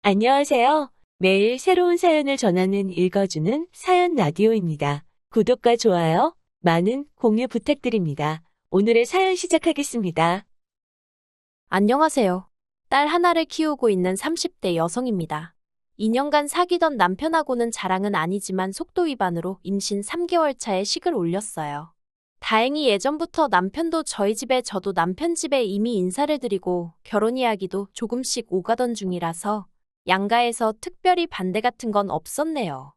안녕하세요. 매일 새로운 사연을 전하는 읽어주는 사연 라디오입니다. 구독과 좋아요, 많은 공유 부탁드립니다. 오늘의 사연 시작하겠습니다. 안녕하세요. 딸 하나를 키우고 있는 30대 여성입니다. 2년간 사귀던 남편하고는 자랑은 아니지만 속도 위반으로 임신 3개월 차에 식을 올렸어요. 다행히 예전부터 남편도 저희 집에 저도 남편 집에 이미 인사를 드리고 결혼 이야기도 조금씩 오가던 중이라서 양가에서 특별히 반대 같은 건 없었네요.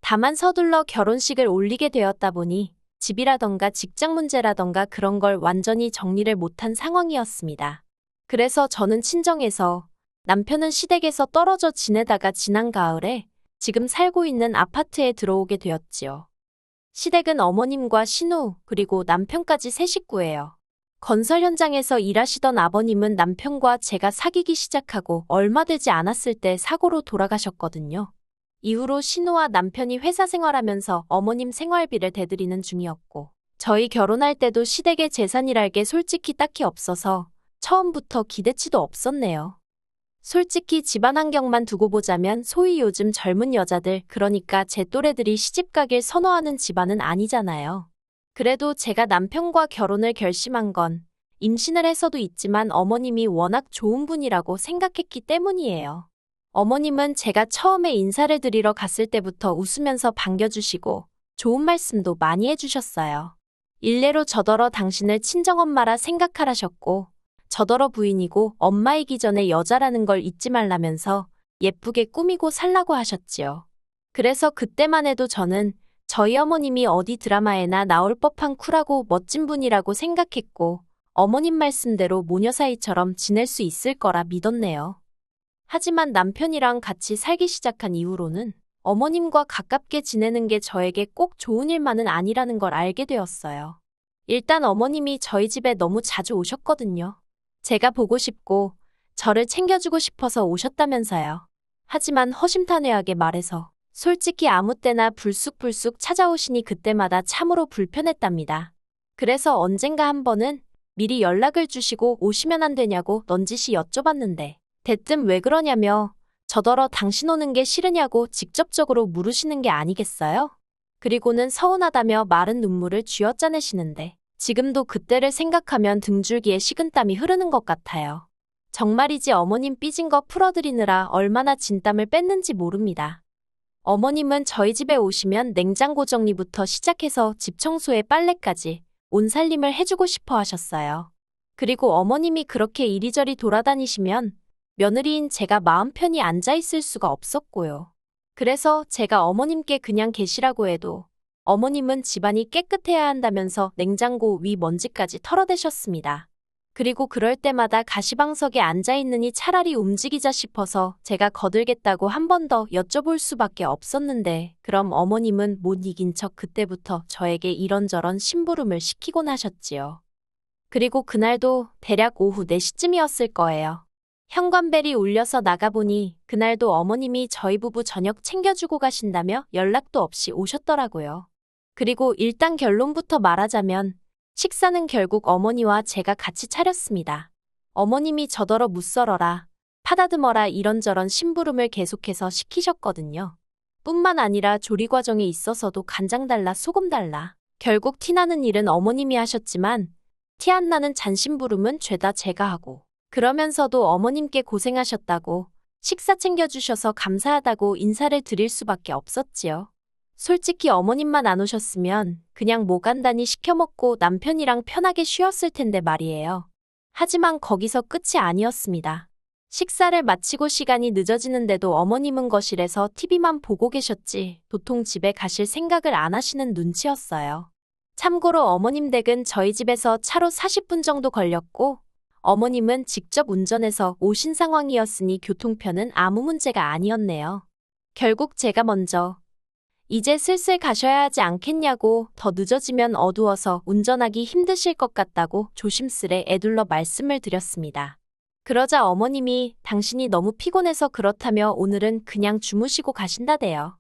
다만 서둘러 결혼식을 올리게 되었다 보니 집이라던가 직장 문제라던가 그런 걸 완전히 정리를 못한 상황이었습니다. 그래서 저는 친정에서, 남편은 시댁에서 떨어져 지내다가 지난 가을에 지금 살고 있는 아파트에 들어오게 되었지요. 시댁은 어머님과 신우, 그리고 남편까지 세 식구예요. 건설 현장에서 일하시던 아버님은 남편과 제가 사귀기 시작하고 얼마 되지 않았을 때 사고로 돌아가셨거든요. 이후로 신우와 남편이 회사 생활하면서 어머님 생활비를 대드리는 중이었고, 저희 결혼할 때도 시댁의 재산이랄 게 솔직히 딱히 없어서 처음부터 기대치도 없었네요. 솔직히 집안 환경만 두고 보자면 소위 요즘 젊은 여자들, 그러니까 제 또래들이 시집가길 선호하는 집안은 아니잖아요. 그래도 제가 남편과 결혼을 결심한 건 임신을 해서도 있지만 어머님이 워낙 좋은 분이라고 생각했기 때문이에요. 어머님은 제가 처음에 인사를 드리러 갔을 때부터 웃으면서 반겨주시고 좋은 말씀도 많이 해주셨어요. 일례로 저더러 당신을 친정엄마라 생각하라셨고, 저더러 부인이고 엄마이기 전에 여자라는 걸 잊지 말라면서 예쁘게 꾸미고 살라고 하셨지요. 그래서 그때만 해도 저는 저희 어머님이 어디 드라마에나 나올 법한 쿨하고 멋진 분이라고 생각했고, 어머님 말씀대로 모녀 사이처럼 지낼 수 있을 거라 믿었네요. 하지만 남편이랑 같이 살기 시작한 이후로는 어머님과 가깝게 지내는 게 저에게 꼭 좋은 일만은 아니라는 걸 알게 되었어요. 일단 어머님이 저희 집에 너무 자주 오셨거든요. 제가 보고 싶고 저를 챙겨주고 싶어서 오셨다면서요. 하지만 허심탄회하게 말해서 솔직히 아무 때나 불쑥불쑥 찾아오시니 그때마다 참으로 불편했답니다. 그래서 언젠가 한 번은 미리 연락을 주시고 오시면 안 되냐고 넌지시 여쭤봤는데 대뜸 왜 그러냐며 저더러 당신 오는 게 싫으냐고 직접적으로 물으시는 게 아니겠어요? 그리고는 서운하다며 마른 눈물을 쥐어짜내시는데 지금도 그때를 생각하면 등줄기에 식은땀이 흐르는 것 같아요. 정말이지 어머님 삐진 거 풀어드리느라 얼마나 진땀을 뺐는지 모릅니다. 어머님은 저희 집에 오시면 냉장고 정리부터 시작해서 집 청소에 빨래까지 온 살림을 해주고 싶어 하셨어요. 그리고 어머님이 그렇게 이리저리 돌아다니시면 며느리인 제가 마음 편히 앉아있을 수가 없었고요. 그래서 제가 어머님께 그냥 계시라고 해도 어머님은 집안이 깨끗해야 한다면서 냉장고 위 먼지까지 털어대셨습니다. 그리고 그럴 때마다 가시방석에 앉아있느니 차라리 움직이자 싶어서 제가 거들겠다고 한 번 더 여쭤볼 수밖에 없었는데 그럼 어머님은 못 이긴 척 그때부터 저에게 이런저런 심부름을 시키곤 하셨지요. 그리고 그날도 대략 오후 4시쯤이었을 거예요. 현관벨이 울려서 나가보니 그날도 어머님이 저희 부부 저녁 챙겨주고 가신다며 연락도 없이 오셨더라고요. 그리고 일단 결론부터 말하자면 식사는 결국 어머니와 제가 같이 차렸습니다. 어머님이 저더러 무썰어라, 파다듬어라 이런저런 심부름을 계속해서 시키셨거든요. 뿐만 아니라 조리 과정에 있어서도 간장 달라 소금 달라. 결국 티나는 일은 어머님이 하셨지만 티 안 나는 잔심부름은 죄다 제가 하고, 그러면서도 어머님께 고생하셨다고, 식사 챙겨주셔서 감사하다고 인사를 드릴 수밖에 없었지요. 솔직히 어머님만 안 오셨으면 그냥 뭐 간단히 시켜 먹고 남편이랑 편하게 쉬었을 텐데 말이에요. 하지만 거기서 끝이 아니었습니다. 식사를 마치고 시간이 늦어지는데도 어머님은 거실에서 TV만 보고 계셨지 도통 집에 가실 생각을 안 하시는 눈치였어요. 참고로 어머님 댁은 저희 집에서 차로 40분 정도 걸렸고 어머님은 직접 운전해서 오신 상황이었으니 교통편은 아무 문제가 아니었네요. 결국 제가 먼저 이제 슬슬 가셔야 하지 않겠냐고, 더 늦어지면 어두워서 운전하기 힘드실 것 같다고 조심스레 애둘러 말씀을 드렸습니다. 그러자 어머님이 당신이 너무 피곤해서 그렇다며 오늘은 그냥 주무시고 가신다대요.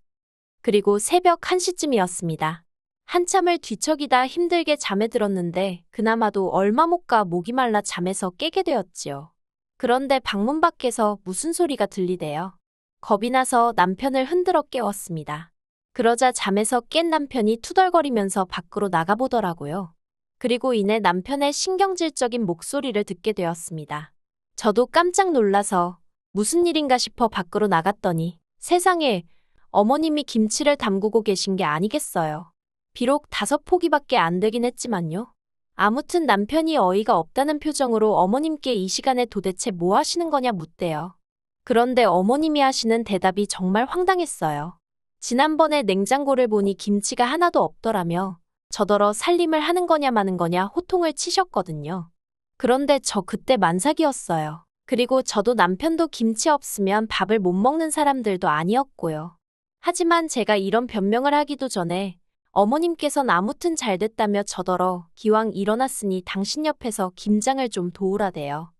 그리고 새벽 1시쯤이었습니다. 한참을 뒤척이다 힘들게 잠에 들었는데 그나마도 얼마 못 가 목이 말라 잠에서 깨게 되었지요. 그런데 방문 밖에서 무슨 소리가 들리대요. 겁이 나서 남편을 흔들어 깨웠습니다. 그러자 잠에서 깬 남편이 투덜거리면서 밖으로 나가보더라고요. 그리고 이내 남편의 신경질적인 목소리를 듣게 되었습니다. 저도 깜짝 놀라서 무슨 일인가 싶어 밖으로 나갔더니 세상에 어머님이 김치를 담그고 계신 게 아니겠어요. 비록 5포기밖에 안 되긴 했지만요. 아무튼 남편이 어이가 없다는 표정으로 어머님께 이 시간에 도대체 뭐 하시는 거냐 묻대요. 그런데 어머님이 하시는 대답이 정말 황당했어요. 지난번에 냉장고를 보니 김치가 하나도 없더라며 저더러 살림을 하는 거냐 마는 거냐 호통을 치셨거든요. 그런데 저 그때 만삭이었어요. 그리고 저도 남편도 김치 없으면 밥을 못 먹는 사람들도 아니었고요. 하지만 제가 이런 변명을 하기도 전에 어머님께선 아무튼 잘 됐다며 저더러 기왕 일어났으니 당신 옆에서 김장을 좀 도우라대요.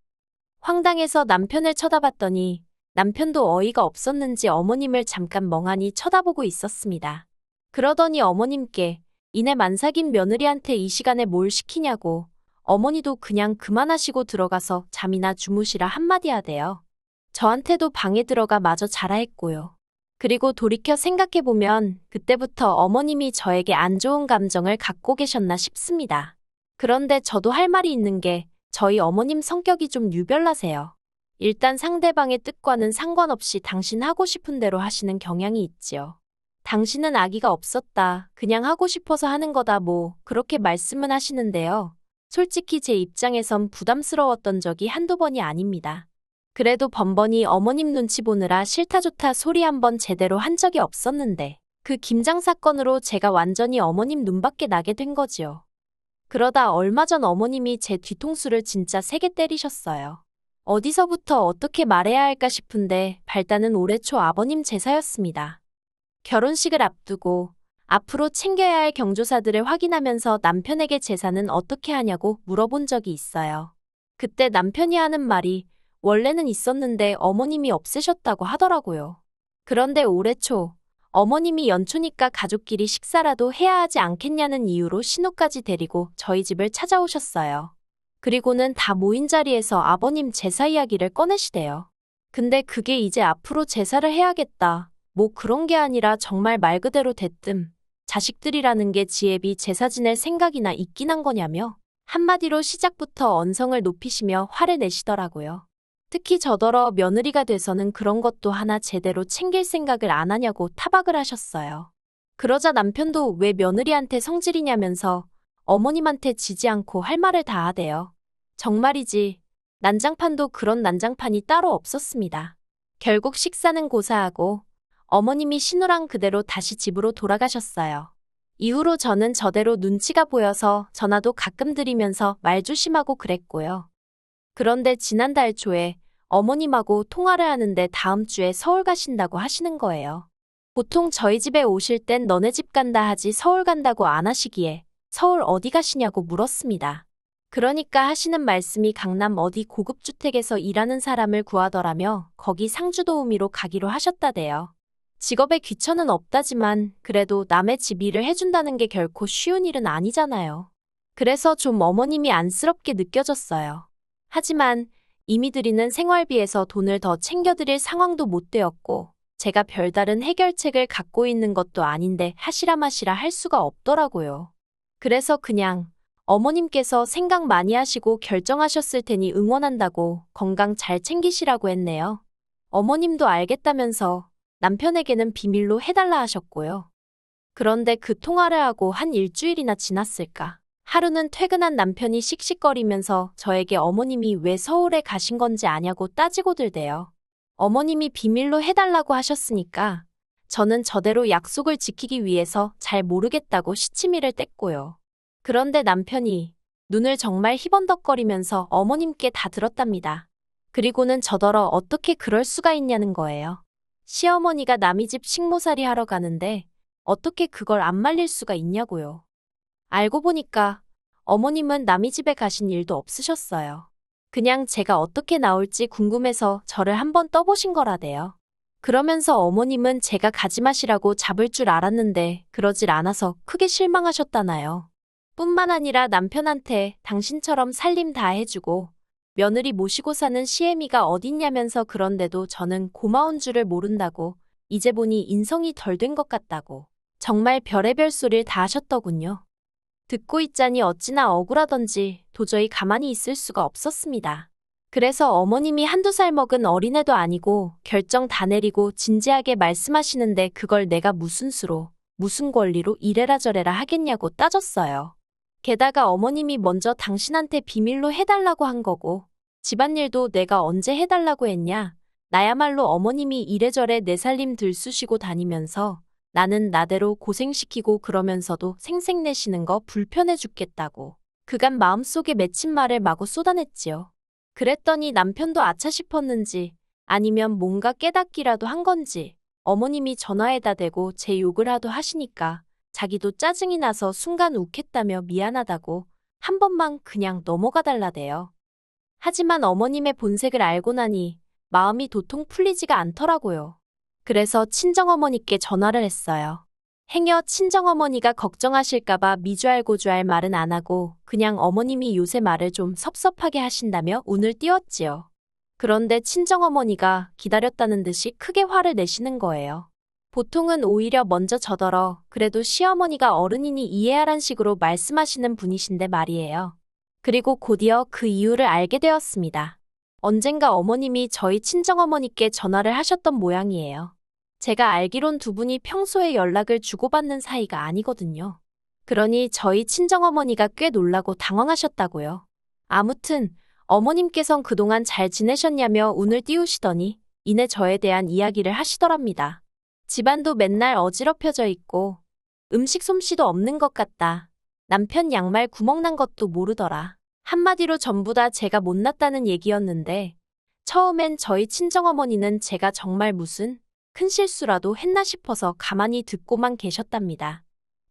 황당해서 남편을 쳐다봤더니 남편도 어이가 없었는지 어머님을 잠깐 멍하니 쳐다보고 있었습니다. 그러더니 어머님께 이내 만삭인 며느리한테 이 시간에 뭘 시키냐고 어머니도 그냥 그만하시고 들어가서 잠이나 주무시라 한마디 하대요. 저한테도 방에 들어가 마저 자라 했고요. 그리고 돌이켜 생각해보면 그때부터 어머님이 저에게 안 좋은 감정을 갖고 계셨나 싶습니다. 그런데 저도 할 말이 있는 게 저희 어머님 성격이 좀 유별나세요. 일단 상대방의 뜻과는 상관없이 당신 하고 싶은 대로 하시는 경향이 있지요. 당신은 아기가 없었다. 그냥 하고 싶어서 하는 거다 뭐 그렇게 말씀은 하시는데요. 솔직히 제 입장에선 부담스러웠던 적이 한두 번이 아닙니다. 그래도 번번이 어머님 눈치 보느라 싫다 좋다 소리 한번 제대로 한 적이 없었는데 그 김장 사건으로 제가 완전히 어머님 눈밖에 나게 된 거지요. 그러다 얼마 전 어머님이 제 뒤통수를 진짜 세게 때리셨어요. 어디서부터 어떻게 말해야 할까 싶은데 발단은 올해 초 아버님 제사였습니다. 결혼식을 앞두고 앞으로 챙겨야 할 경조사들을 확인하면서 남편에게 제사는 어떻게 하냐고 물어본 적이 있어요. 그때 남편이 하는 말이 원래는 있었는데 어머님이 없애셨다고 하더라고요. 그런데 올해 초 어머님이 연초니까 가족끼리 식사라도 해야 하지 않겠냐는 이유로 신우까지 데리고 저희 집을 찾아오셨어요. 그리고는 다 모인 자리에서 아버님 제사 이야기를 꺼내시대요. 근데 그게 이제 앞으로 제사를 해야겠다. 뭐 그런 게 아니라 정말 말 그대로 대뜸 자식들이라는 게 지애비 제사 지낼 생각이나 있긴 한 거냐며 한마디로 시작부터 언성을 높이시며 화를 내시더라고요. 특히 저더러 며느리가 돼서는 그런 것도 하나 제대로 챙길 생각을 안 하냐고 타박을 하셨어요. 그러자 남편도 왜 며느리한테 성질이냐면서 어머님한테 지지 않고 할 말을 다 하대요. 정말이지 난장판도 그런 난장판이 따로 없었습니다. 결국 식사는 고사하고 어머님이 신우랑 그대로 다시 집으로 돌아가셨어요. 이후로 저는 저대로 눈치가 보여서 전화도 가끔 드리면서 말 조심하고 그랬고요. 그런데 지난달 초에 어머님하고 통화를 하는데 다음 주에 서울 가신다고 하시는 거예요. 보통 저희 집에 오실 땐 너네 집 간다 하지 서울 간다고 안 하시기에 서울 어디 가시냐고 물었습니다. 그러니까 하시는 말씀이 강남 어디 고급주택에서 일하는 사람을 구하더라며 거기 상주도우미로 가기로 하셨다대요. 직업에 귀천은 없다지만 그래도 남의 집 일을 해준다는 게 결코 쉬운 일은 아니잖아요. 그래서 좀 어머님이 안쓰럽게 느껴졌어요. 하지만 이미 드리는 생활비에서 돈을 더 챙겨드릴 상황도 못 되었고 제가 별다른 해결책을 갖고 있는 것도 아닌데 하시라 마시라 할 수가 없더라고요. 그래서 그냥 어머님께서 생각 많이 하시고 결정하셨을 테니 응원한다고 건강 잘 챙기시라고 했네요. 어머님도 알겠다면서 남편에게는 비밀로 해달라 하셨고요. 그런데 그 통화를 하고 한 일주일이나 지났을까. 하루는 퇴근한 남편이 씩씩거리면서 저에게 어머님이 왜 서울에 가신 건지 아냐고 따지고 들대요. 어머님이 비밀로 해달라고 하셨으니까 저는 저대로 약속을 지키기 위해서 잘 모르겠다고 시치미를 뗐고요. 그런데 남편이 눈을 정말 희번덕거리면서 어머님께 다 들었답니다. 그리고는 저더러 어떻게 그럴 수가 있냐는 거예요. 시어머니가 남의 집 식모살이 하러 가는데 어떻게 그걸 안 말릴 수가 있냐고요. 알고 보니까 어머님은 남의 집에 가신 일도 없으셨어요. 그냥 제가 어떻게 나올지 궁금해서 저를 한번 떠보신 거라대요. 그러면서 어머님은 제가 가지 마시라고 잡을 줄 알았는데 그러질 않아서 크게 실망하셨다나요. 뿐만 아니라 남편한테 당신처럼 살림 다 해주고 며느리 모시고 사는 시애미가 어딨냐면서 그런데도 저는 고마운 줄을 모른다고, 이제 보니 인성이 덜 된 것 같다고. 정말 별의별 소리를 다 하셨더군요. 듣고 있자니 어찌나 억울하던지 도저히 가만히 있을 수가 없었습니다. 그래서 어머님이 한두 살 먹은 어린애도 아니고 결정 다 내리고 진지하게 말씀하시는데 그걸 내가 무슨 수로, 무슨 권리로 이래라 저래라 하겠냐고 따졌어요. 게다가 어머님이 먼저 당신한테 비밀로 해달라고 한 거고, 집안일도 내가 언제 해달라고 했냐. 나야말로 어머님이 이래저래 내 살림 들쑤시고 다니면서 나는 나대로 고생시키고 그러면서도 생색내시는 거 불편해 죽겠다고. 그간 마음속에 맺힌 말을 마구 쏟아냈지요. 그랬더니 남편도 아차 싶었는지 아니면 뭔가 깨닫기라도 한 건지 어머님이 전화에다 대고 제 욕을 하도 하시니까 자기도 짜증이 나서 순간 욱했다며 미안하다고 한 번만 그냥 넘어가 달라대요. 하지만 어머님의 본색을 알고 나니 마음이 도통 풀리지가 않더라고요. 그래서 친정어머니께 전화를 했어요. 행여 친정어머니가 걱정하실까봐 미주알고주알 말은 안 하고 그냥 어머님이 요새 말을 좀 섭섭하게 하신다며 운을 띄웠지요. 그런데 친정어머니가 기다렸다는 듯이 크게 화를 내시는 거예요. 보통은 오히려 먼저 저더러 그래도 시어머니가 어른이니 이해하란 식으로 말씀하시는 분이신데 말이에요. 그리고 곧이어 그 이유를 알게 되었습니다. 언젠가 어머님이 저희 친정어머니께 전화를 하셨던 모양이에요. 제가 알기론 두 분이 평소에 연락을 주고받는 사이가 아니거든요. 그러니 저희 친정어머니가 꽤 놀라고 당황하셨다고요. 아무튼 어머님께선 그동안 잘 지내셨냐며 운을 띄우시더니 이내 저에 대한 이야기를 하시더랍니다. 집안도 맨날 어지럽혀져 있고 음식 솜씨도 없는 것 같다. 남편 양말 구멍 난 것도 모르더라. 한마디로 전부 다 제가 못났다는 얘기였는데 처음엔 저희 친정어머니는 제가 정말 무슨 큰 실수라도 했나 싶어서 가만히 듣고만 계셨답니다.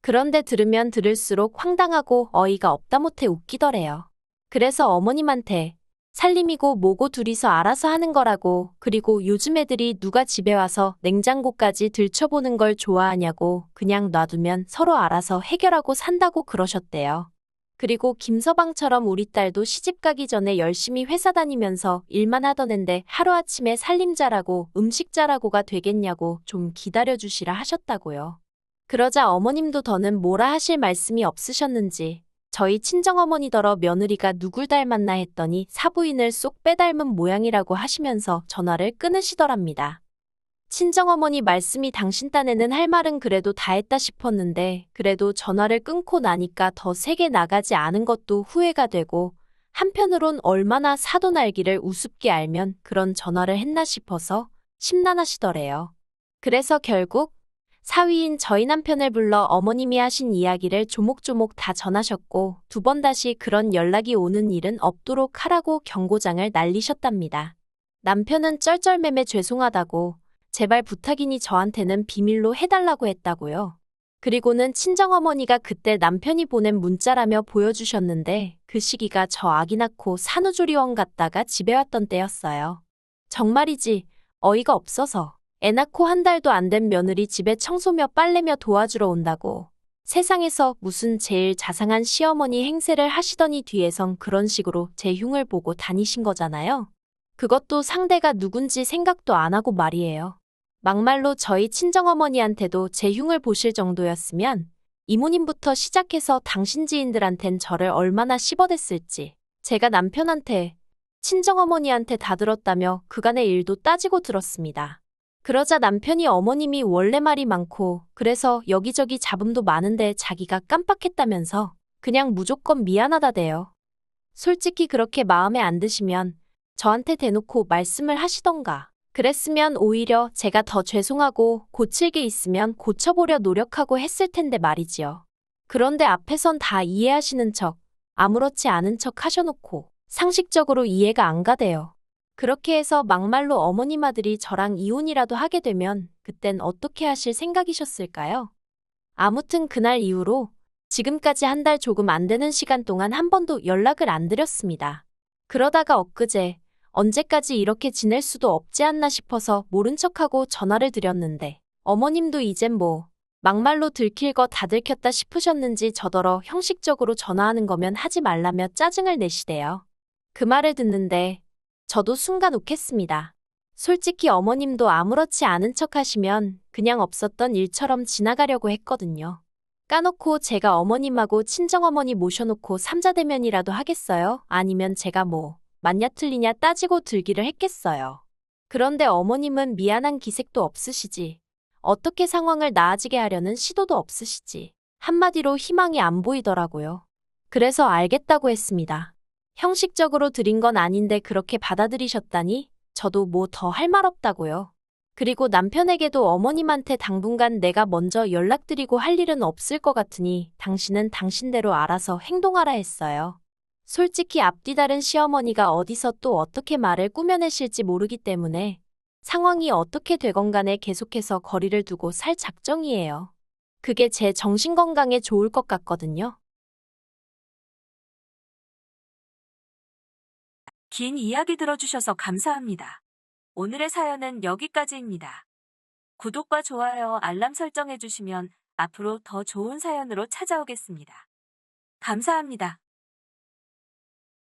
그런데 들으면 들을수록 황당하고 어이가 없다 못해 웃기더래요. 그래서 어머님한테 살림이고 뭐고 둘이서 알아서 하는 거라고, 그리고 요즘 애들이 누가 집에 와서 냉장고까지 들춰보는 걸 좋아하냐고, 그냥 놔두면 서로 알아서 해결하고 산다고 그러셨대요. 그리고 김서방처럼 우리 딸도 시집 가기 전에 열심히 회사 다니면서 일만 하던 앤데 하루아침에 살림 잘하고 음식 잘하고가 되겠냐고 좀 기다려주시라 하셨다고요. 그러자 어머님도 더는 뭐라 하실 말씀이 없으셨는지 저희 친정어머니더러 며느리가 누굴 닮았나 했더니 사부인을 쏙 빼닮은 모양이라고 하시면서 전화를 끊으시더랍니다. 친정어머니 말씀이 당신 딴에는 할 말은 그래도 다 했다 싶었는데 그래도 전화를 끊고 나니까 더 세게 나가지 않은 것도 후회가 되고 한편으론 얼마나 사돈알기를 우습게 알면 그런 전화를 했나 싶어서 심란하시더래요. 그래서 결국 사위인 저희 남편을 불러 어머님이 하신 이야기를 조목조목 다 전하셨고 두 번 다시 그런 연락이 오는 일은 없도록 하라고 경고장을 날리셨답니다. 남편은 쩔쩔매매 죄송하다고 제발 부탁이니 저한테는 비밀로 해달라고 했다고요. 그리고는 친정어머니가 그때 남편이 보낸 문자라며 보여주셨는데 그 시기가 저 아기 낳고 산후조리원 갔다가 집에 왔던 때였어요. 정말이지 어이가 없어서 애 낳고 한 달도 안 된 며느리 집에 청소며 빨래며 도와주러 온다고. 세상에서 무슨 제일 자상한 시어머니 행세를 하시더니 뒤에선 그런 식으로 제 흉을 보고 다니신 거잖아요. 그것도 상대가 누군지 생각도 안 하고 말이에요. 막말로 저희 친정어머니한테도 제 흉을 보실 정도였으면 이모님부터 시작해서 당신 지인들한텐 저를 얼마나 씹어댔을지 제가 남편한테, 친정어머니한테 다 들었다며 그간의 일도 따지고 들었습니다. 그러자 남편이 어머님이 원래 말이 많고 그래서 여기저기 잡음도 많은데 자기가 깜빡했다면서 그냥 무조건 미안하다대요. 솔직히 그렇게 마음에 안 드시면 저한테 대놓고 말씀을 하시던가. 그랬으면 오히려 제가 더 죄송하고 고칠 게 있으면 고쳐보려 노력하고 했을 텐데 말이지요. 그런데 앞에선 다 이해하시는 척, 아무렇지 않은 척 하셔놓고 상식적으로 이해가 안 가대요. 그렇게 해서 막말로 어머님 아들이 저랑 이혼이라도 하게 되면 그땐 어떻게 하실 생각이셨을까요? 아무튼 그날 이후로 지금까지 한 달 조금 안 되는 시간 동안 한 번도 연락을 안 드렸습니다. 그러다가 엊그제 언제까지 이렇게 지낼 수도 없지 않나 싶어서 모른 척하고 전화를 드렸는데 어머님도 이젠 뭐 막말로 들킬 거 다 들켰다 싶으셨는지 저더러 형식적으로 전화하는 거면 하지 말라며 짜증을 내시대요. 그 말을 듣는데 저도 순간 욱했습니다. 솔직히 어머님도 아무렇지 않은 척 하시면 그냥 없었던 일처럼 지나가려고 했거든요. 까놓고 제가 어머님하고 친정어머니 모셔놓고 삼자대면이라도 하겠어요? 아니면 제가 뭐 맞냐 틀리냐 따지고 들기를 했겠어요. 그런데 어머님은 미안한 기색도 없으시지. 어떻게 상황을 나아지게 하려는 시도도 없으시지. 한마디로 희망이 안 보이더라고요. 그래서 알겠다고 했습니다. 형식적으로 드린 건 아닌데 그렇게 받아들이셨다니 저도 뭐 더 할 말 없다고요. 그리고 남편에게도 어머님한테 당분간 내가 먼저 연락드리고 할 일은 없을 것 같으니 당신은 당신대로 알아서 행동하라 했어요. 솔직히 앞뒤 다른 시어머니가 어디서 또 어떻게 말을 꾸며내실지 모르기 때문에 상황이 어떻게 되건 간에 계속해서 거리를 두고 살 작정이에요. 그게 제 정신건강에 좋을 것 같거든요. 긴 이야기 들어주셔서 감사합니다. 오늘의 사연은 여기까지입니다. 구독과 좋아요, 알람 설정해주시면 앞으로 더 좋은 사연으로 찾아오겠습니다. 감사합니다.